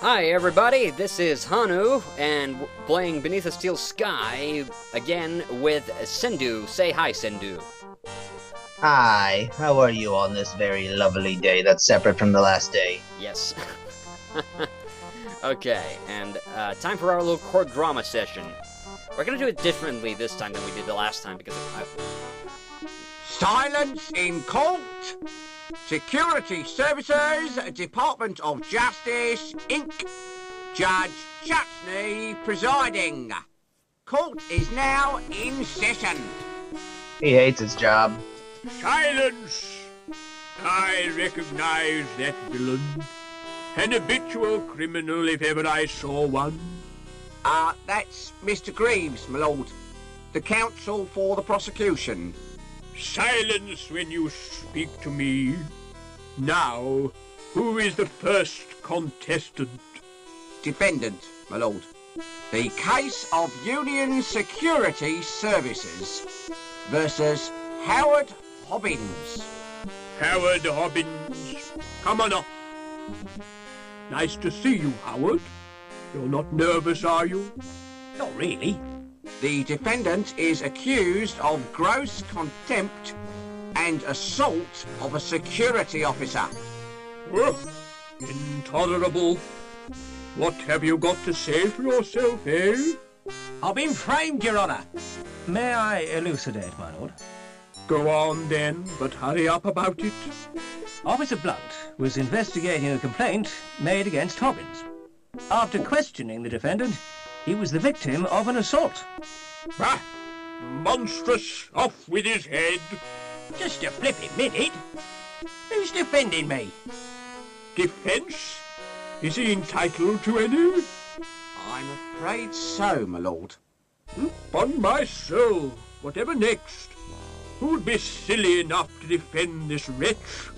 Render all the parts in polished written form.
Hi everybody, this is Hannu, and playing Beneath a Steel Sky, again with Cendoo. Say hi, Cendoo. Hi, how are you on this very lovely day that's separate from the last day? Yes. Okay, and time for our little court drama session. We're gonna do it differently this time than we did the last time, because Silence in court! Security Services, Department of Justice, Inc. Judge Chutney presiding. Court is now in session. He hates his job. Silence! I recognize that villain. An habitual criminal if ever I saw one. That's Mr. Greaves, my lord. The counsel for the prosecution. Silence when you speak to me. Now, who is the first contestant? Defendant, my lord. The case of Union Security Services versus Howard Hobbins. Howard Hobbins. Come on up. Nice to see you, Howard. You're not nervous, are you? Not really. The defendant is accused of gross contempt and assault of a security officer. Oh, intolerable. What have you got to say for yourself, eh? I've been framed, Your Honour. May I elucidate, my lord? Go on then, but hurry up about it. Officer Blunt was investigating a complaint made against Hobbins. After questioning the defendant, he was the victim of an assault. Ah, monstrous! Off with his head! Just a flipping minute. Who's defending me? Defence? Is he entitled to any? I'm afraid so, my lord. On my soul, whatever next? Who'd be silly enough to defend this wretch?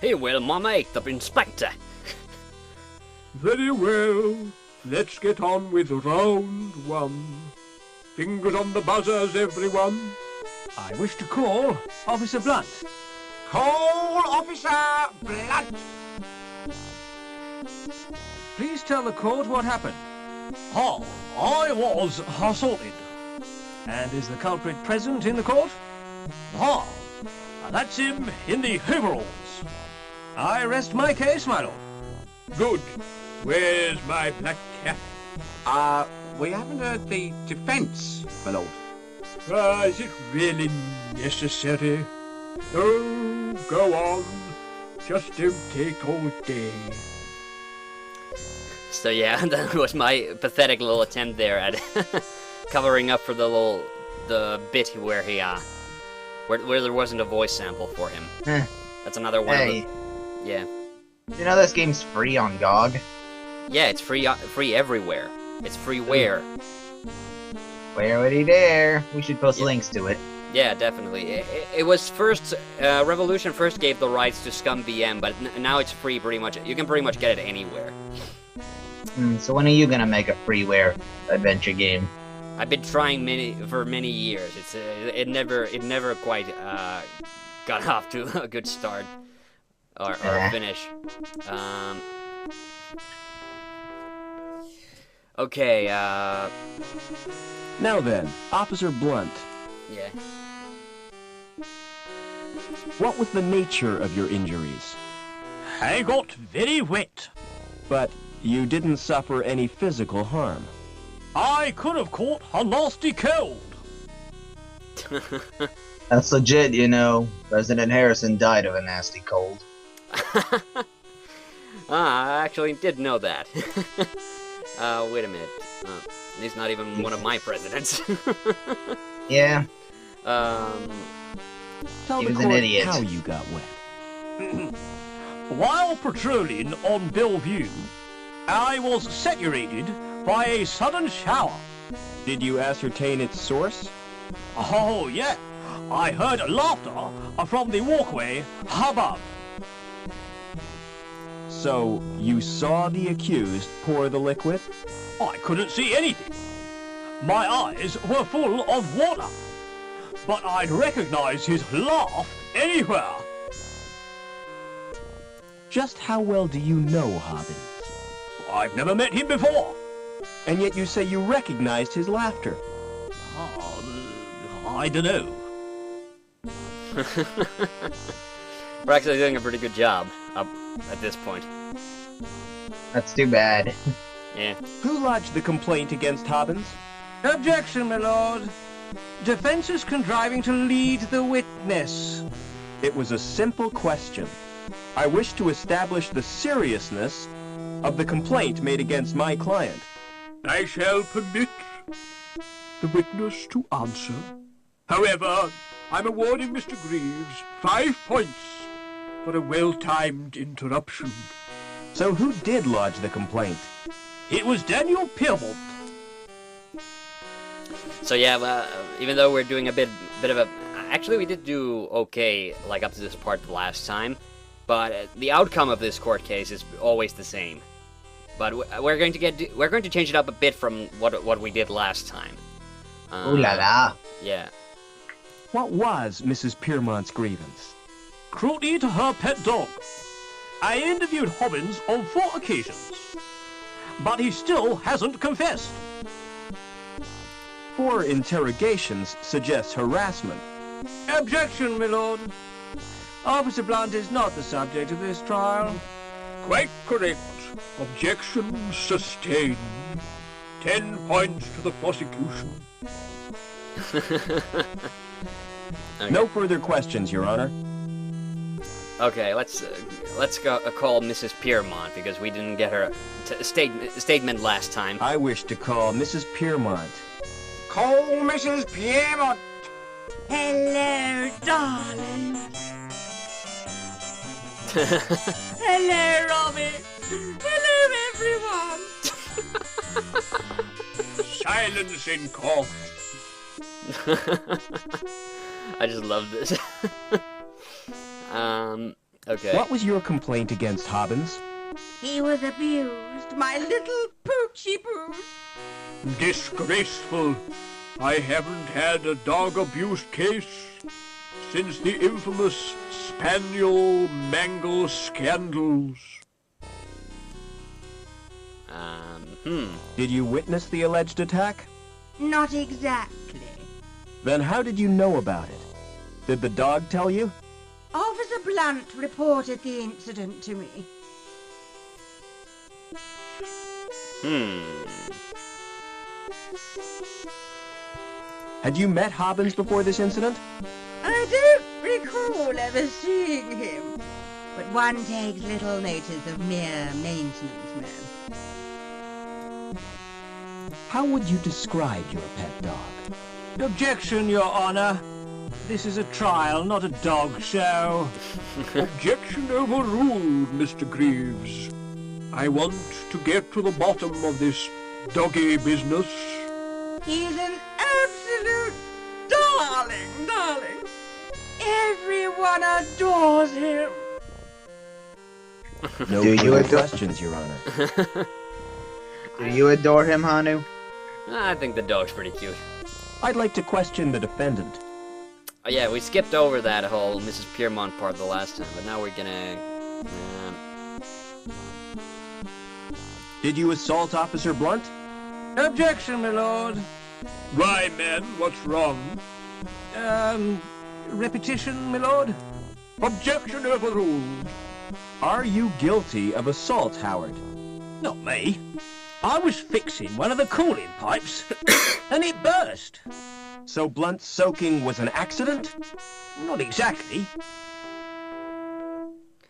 he will, my mate, the inspector. Very well. Let's get on with round one. Fingers on the buzzers, everyone. I wish to call Officer Blunt. Call Officer Blunt. Please tell the court what happened. Oh, I was assaulted. And is the culprit present in the court? Oh, that's him in the overalls. I rest my case, my lord. Good. Where's my black cap? We haven't heard the defence, my lord. Is it really necessary? Oh, go on. Just don't take all day. So yeah, that was my pathetic little attempt there at covering up for the bit where he where there wasn't a voice sample for him. That's another one Hey, of the, yeah. you know this game's free on GOG? Yeah, it's free everywhere. It's freeware. Where would he dare? We should post Yeah. links to it. Yeah, definitely. It was first, Revolution first gave the rights to Scum VM, but now it's free pretty much. You can pretty much get it anywhere. So when are you gonna make a freeware adventure game? I've been trying for many years. It never quite got off to a good start or finish. Okay. Now then, Officer Blunt, Yeah. what was the nature of your injuries? I got very wet. But you didn't suffer any physical harm. I could have caught a nasty cold. That's legit, you know. President Harrison died of a nasty cold. I actually did know that. Wait a minute. He's not even one of my presidents. Yeah, Tell He the was an court idiot. how you got wet. While patrolling on Bellevue, I was saturated by a sudden shower. Did you ascertain its source? Oh, yeah. I heard laughter from the walkway above. So, you saw the accused pour the liquid? I couldn't see anything. My eyes were full of water. But I'd recognize his laugh anywhere. Just how well do you know Hobbins? I've never met him before. And yet you say you recognized his laughter. I don't know. We're actually doing a pretty good job up at this point. That's too bad. Yeah. Who lodged the complaint against Hobbins? Objection, my lord. Defense is contriving to lead the witness. It was a simple question. I wish to establish the seriousness of the complaint made against my client. I shall permit the witness to answer. However, I'm awarding Mr. Greaves 5 points for a well-timed interruption. So who did lodge the complaint? It was Daniel Piermont. So yeah, even though we're doing a bit of a... Actually, we did do okay, like, up to this part the last time. But the outcome of this court case is always the same. But we're going to change it up a bit from what we did last time. Ooh la la. Yeah. What was Mrs. Piermont's grievance? Cruelty to her pet dog. I interviewed Hobbins on 4 occasions, but he still hasn't confessed. 4 interrogations suggests harassment. Objection, my lord. Officer Blunt is not the subject of this trial. Quite correct. Objection sustained. 10 points to the prosecution. Okay. No further questions, Your Honor. Okay, let's go call Mrs. Piermont because we didn't get her statement last time. I wish to call Mrs. Piermont. Call Mrs. Piermont. Hello, darling. Hello, Robbie. Hello, everyone. Silence in court. I just love this. Okay. What was your complaint against Hobbins? He was abused, my little poochie poos. Disgraceful. I haven't had a dog abuse case since the infamous Spaniel Mangle scandals. Did you witness the alleged attack? Not exactly. Then how did you know about it? Did the dog tell you? Officer Blunt reported the incident to me. Had you met Hobbins before this incident? I don't recall ever seeing him, but one takes little notice of mere maintenance men. How would you describe your pet dog? Objection, Your Honor. This is a trial, not a dog show. Objection overruled, Mr. Greaves. I want to get to the bottom of this doggy business. He's an absolute darling. Everyone adores him. No Do you further adore- questions, Your Honor. Do you adore him, Hannu? I think the dog's pretty cute. I'd like to question the defendant. Oh yeah, we skipped over that whole Mrs. Piermont part the last time, but now we're gonna... Did you assault Officer Blunt? Objection, my lord. Why, man, what's wrong? Repetition, my lord? Objection overruled. Are you guilty of assault, Howard? Not me. I was fixing one of the cooling pipes, and it burst. So Blunt's soaking was an accident? Not exactly.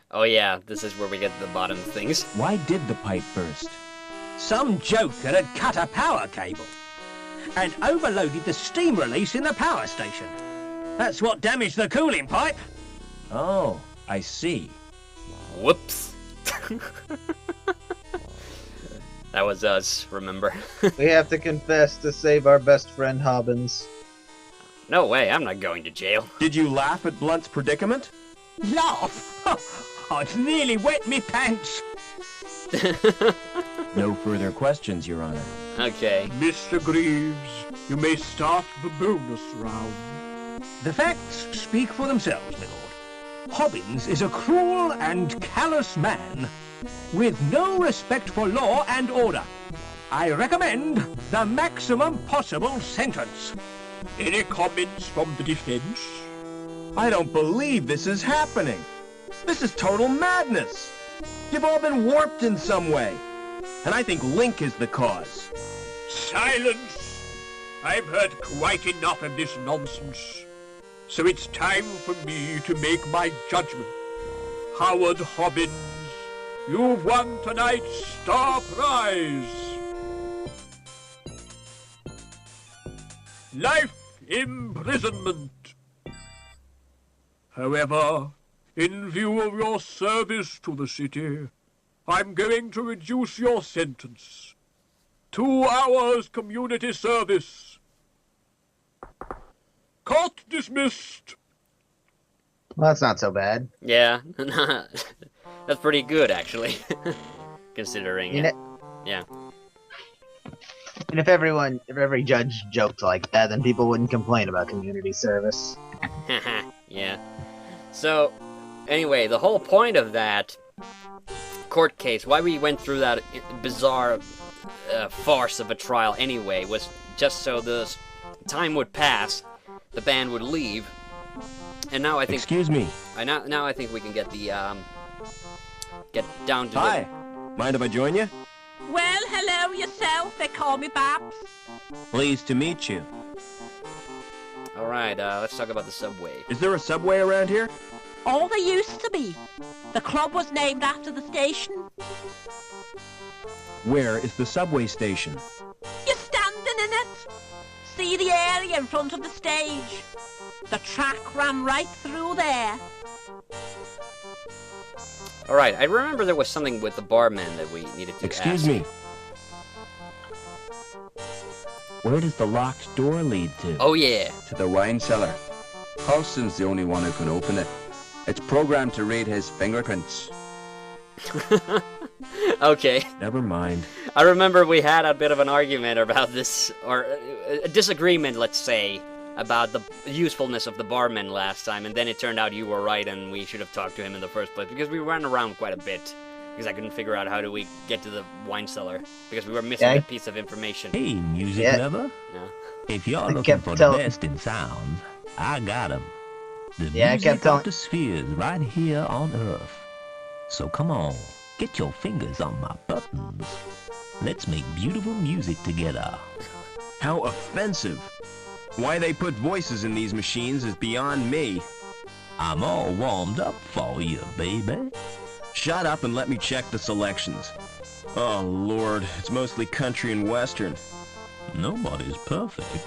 Oh yeah, this is where we get to the bottom of things. Why did the pipe burst? Some joker had cut a power cable and overloaded the steam release in the power station. That's what damaged the cooling pipe. Oh, I see. Whoops. That was us, remember? We have to confess to save our best friend Hobbins. No way, I'm not going to jail. Did you laugh at Blunt's predicament? Laugh? I'd nearly wet me pants. No further questions, Your Honor. Okay. Mr. Greaves, you may start the bonus round. The facts speak for themselves, my lord. Hobbins is a cruel and callous man with no respect for law and order. I recommend the maximum possible sentence. Any comments from the defense? I don't believe this is happening. This is total madness. You've all been warped in some way. And I think Link is the cause. Silence! I've heard quite enough of this nonsense. So it's time for me to make my judgment. Howard Hobbins, you've won tonight's star prize. Life imprisonment. However, in view of your service to the city, I'm going to reduce your sentence. 2 hours community service. Court dismissed. Well, that's not so bad. Yeah, that's pretty good actually, considering it. Yeah. And if every judge joked like that, then people wouldn't complain about community service. Yeah. So, anyway, the whole point of that court case, why we went through that bizarre farce of a trial anyway, was just so the time would pass, the band would leave, and now I think... Excuse me. Now I think we can get the, get down to Hi. Mind if I join you? Well, hello yourself. They call me Babs. Pleased to meet you. Alright, let's talk about the subway. Is there a subway around here? Oh, there used to be. The club was named after the station. Where is the subway station? You're standing in it. See the area in front of the stage. The track ran right through there. Alright, I remember there was something with the barman that we needed to Excuse ask. me. Where does the locked door lead to? Oh yeah. To the wine cellar. Carlson's the only one who can open it. It's programmed to read his fingerprints. Okay. Never mind. I remember we had a bit of an argument about this, or a disagreement, let's say, about the usefulness of the barman last time, and then it turned out you were right and we should have talked to him in the first place, because we ran around quite a bit, because I couldn't figure out how do we get to the wine cellar, because we were missing a piece of information. Hey, music lover. No. If you're looking for the best in sound, I got 'em. The music of the spheres right here on Earth. So come on, get your fingers on my buttons. Let's make beautiful music together. How offensive. Why they put voices in these machines is beyond me. I'm all warmed up for you, baby. Shut up and let me check the selections. Oh, Lord, it's mostly country and western. Nobody's perfect.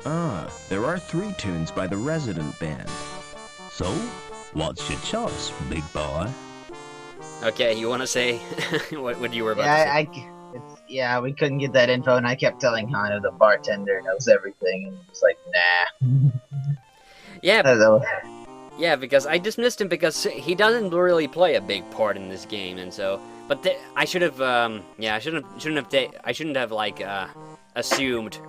Ah, there are 3 tunes by the resident band. So, what's your choice, big boy? Okay, you want to say what you were about to say? Yeah, we couldn't get that info, and I kept telling Hannu the bartender knows everything, and he was like, nah. Yeah, because I dismissed him because he doesn't really play a big part in this game, and so. But I should have, I shouldn't have like assumed,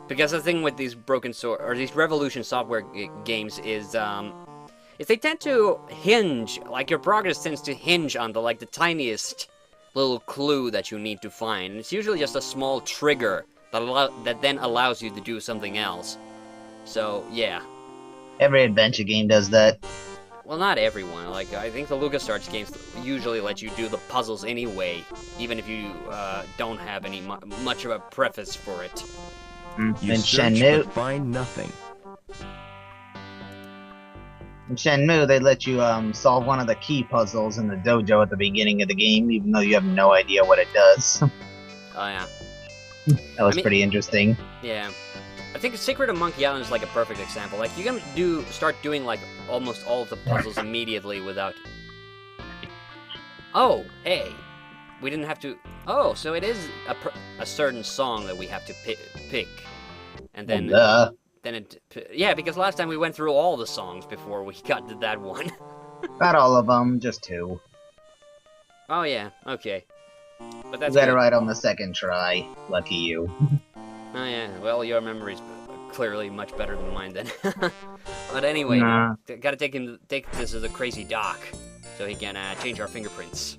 because the thing with these these Revolution software games is they tend to hinge, like your progress tends to hinge on the tiniest little clue that you need to find. And it's usually just a small trigger that then allows you to do something else. So, yeah. Every adventure game does that. Well, not everyone. Like, I think the LucasArts games usually let you do the puzzles anyway, even if you don't have any much of a preface for it. You In search Shenmue, but find nothing. In Shenmue, they let you solve one of the key puzzles in the dojo at the beginning of the game, even though you have no idea what it does. Oh, yeah. That was pretty interesting. Yeah. I think Secret of Monkey Island is like a perfect example. Like, you can start doing like almost all of the puzzles immediately without... Oh, hey. We didn't have to... Oh, so it is a certain song that we have to pick. And then... Yeah, because last time we went through all the songs before we got to that one. Not all of them, just 2. Oh, yeah. Okay. But that's You got it good. right on the second try. Lucky you. Oh, yeah. Well, your memory's clearly much better than mine then. But anyway, Nah. gotta take this as a crazy doc, so he can change our fingerprints.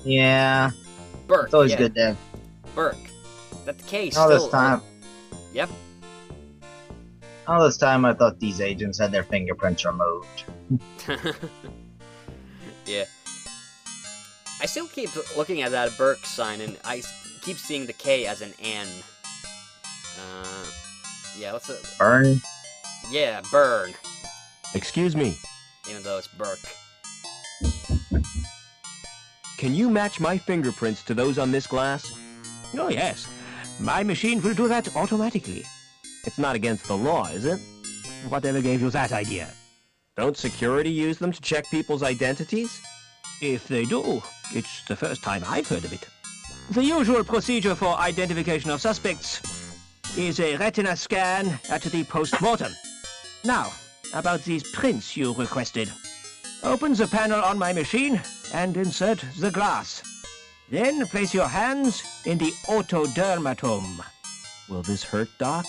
Yeah. Burke. It's always yeah. good to have. Burke. That the case. All still, this time. Yep. All this time, I thought these agents had their fingerprints removed. Yeah. I still keep looking at that Burke sign, and I keep seeing the K as an N. Yeah, let's... Burn? Yeah, burn. Excuse me. Even though it's Burke. Can you match my fingerprints to those on this glass? Oh, yes. My machine will do that automatically. It's not against the law, is it? Whatever gave you that idea? Don't security use them to check people's identities? If they do, it's the first time I've heard of it. The usual procedure for identification of suspects is a retina scan at the post-mortem. Now, about these prints you requested. Open the panel on my machine and insert the glass. Then place your hands in the otodermatome. Will this hurt, Doc?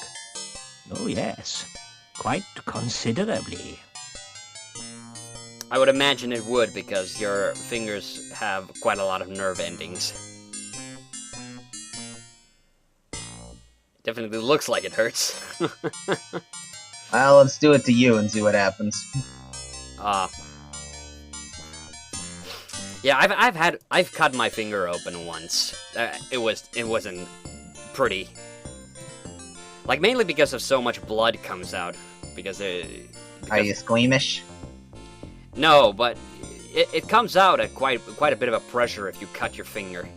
Oh, yes. Quite considerably. I would imagine it would, because your fingers have quite a lot of nerve endings. Definitely looks like it hurts. Well, let's do it to you and see what happens. Yeah, I've cut my finger open once. It wasn't pretty. Like, mainly because of so much blood comes out. Because Are you squeamish? No, but it comes out at quite a bit of a pressure if you cut your finger.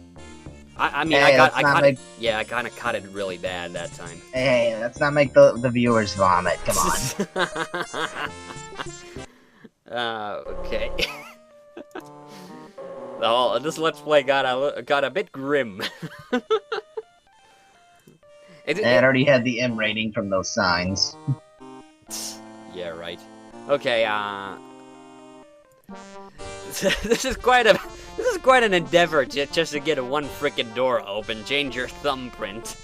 I mean, hey, I cut it. Yeah, I kind of cut it really bad that time. Hey, let's not make the viewers vomit. Come on. Okay. This Let's Play got a bit grim. It already had the M rating from those signs. Yeah, right. Okay, this is quite an endeavor just to get one frickin' door open. Change your thumbprint.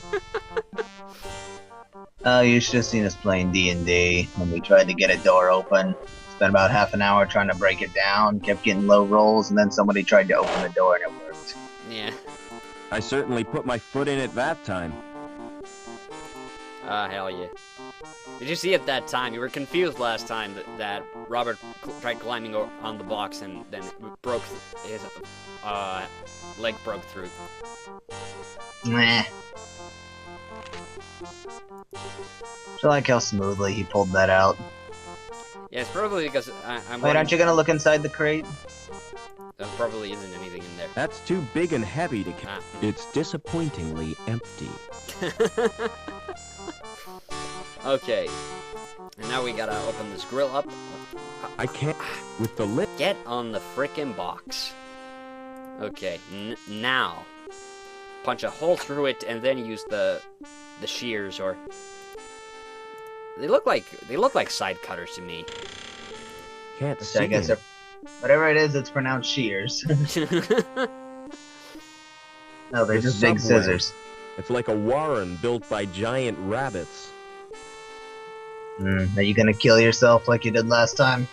Oh, you should have seen us playing D&D when we tried to get a door open. Spent about half an hour trying to break it down, kept getting low rolls, and then somebody tried to open the door and it worked. Yeah. I certainly put my foot in it that time. Hell yeah. Did you see at that time? You were confused last time that Robert tried climbing on the box and then broke his leg broke through. Meh. I like how smoothly he pulled that out. Yeah, it's probably because I'm. Wait, aren't you gonna look inside the crate? There probably isn't anything in there. That's too big and heavy to carry. It's disappointingly empty. Okay. And now we gotta open this grill up. I can't with the lid. Get on the frickin' box. Okay, now punch a hole through it and then use the shears, or they look like side cutters to me. Can't see. I guess whatever it is, it's pronounced shears. No, they're just big scissors. It's like a warren built by giant rabbits. Are you gonna kill yourself like you did last time?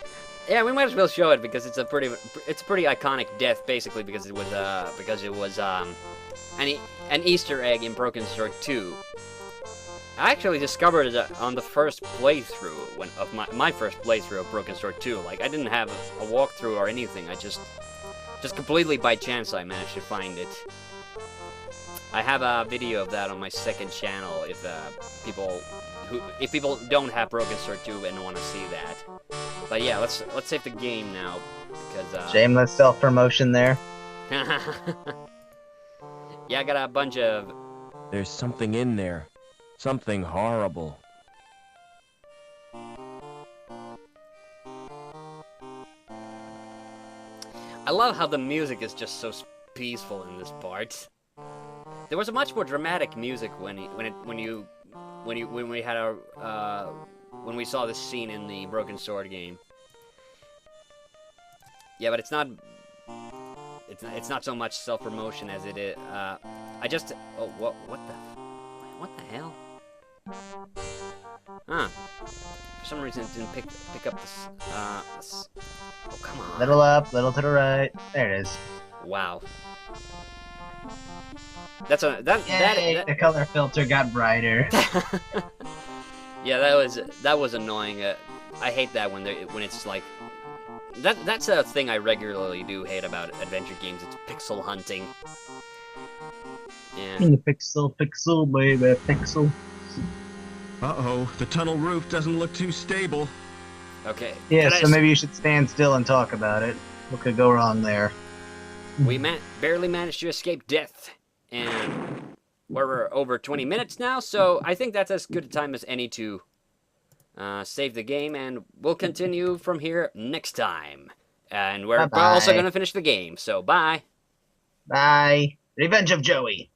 Yeah, we might as well show it because it's a pretty iconic death, basically because it was an Easter egg in Broken Sword 2. I actually discovered it on the first playthrough of my first playthrough of Broken Sword 2. Like, I didn't have a walkthrough or anything. I just completely by chance I managed to find it. I have a video of that on my second channel if people don't have Broken Sword 2 and want to see that. But yeah, let's save the game now because shameless self-promotion there. Yeah, I got a bunch of. There's something in there, something horrible. I love how the music is just so peaceful in this part. There was a much more dramatic music when we saw this scene in the Broken Sword game. Yeah, but it's not so much self-promotion as it is. I just what the hell? Huh. For some reason it didn't pick up this. Oh, come on. Little up, little to the right. There it is. Wow. That's a Yay, the color filter got brighter. Yeah, that was annoying. I hate that when it's like that's a thing I regularly do hate about adventure games. It's pixel hunting. Yeah. Pixel, baby, pixel. Uh-oh, the tunnel roof doesn't look too stable. Okay. Yeah, so maybe you should stand still and talk about it. What could go wrong there? We barely managed to escape death, and we're over 20 minutes now, so I think that's as good a time as any to save the game, and we'll continue from here next time. And we're also going to finish the game, so bye. Bye. Revenge of Joey.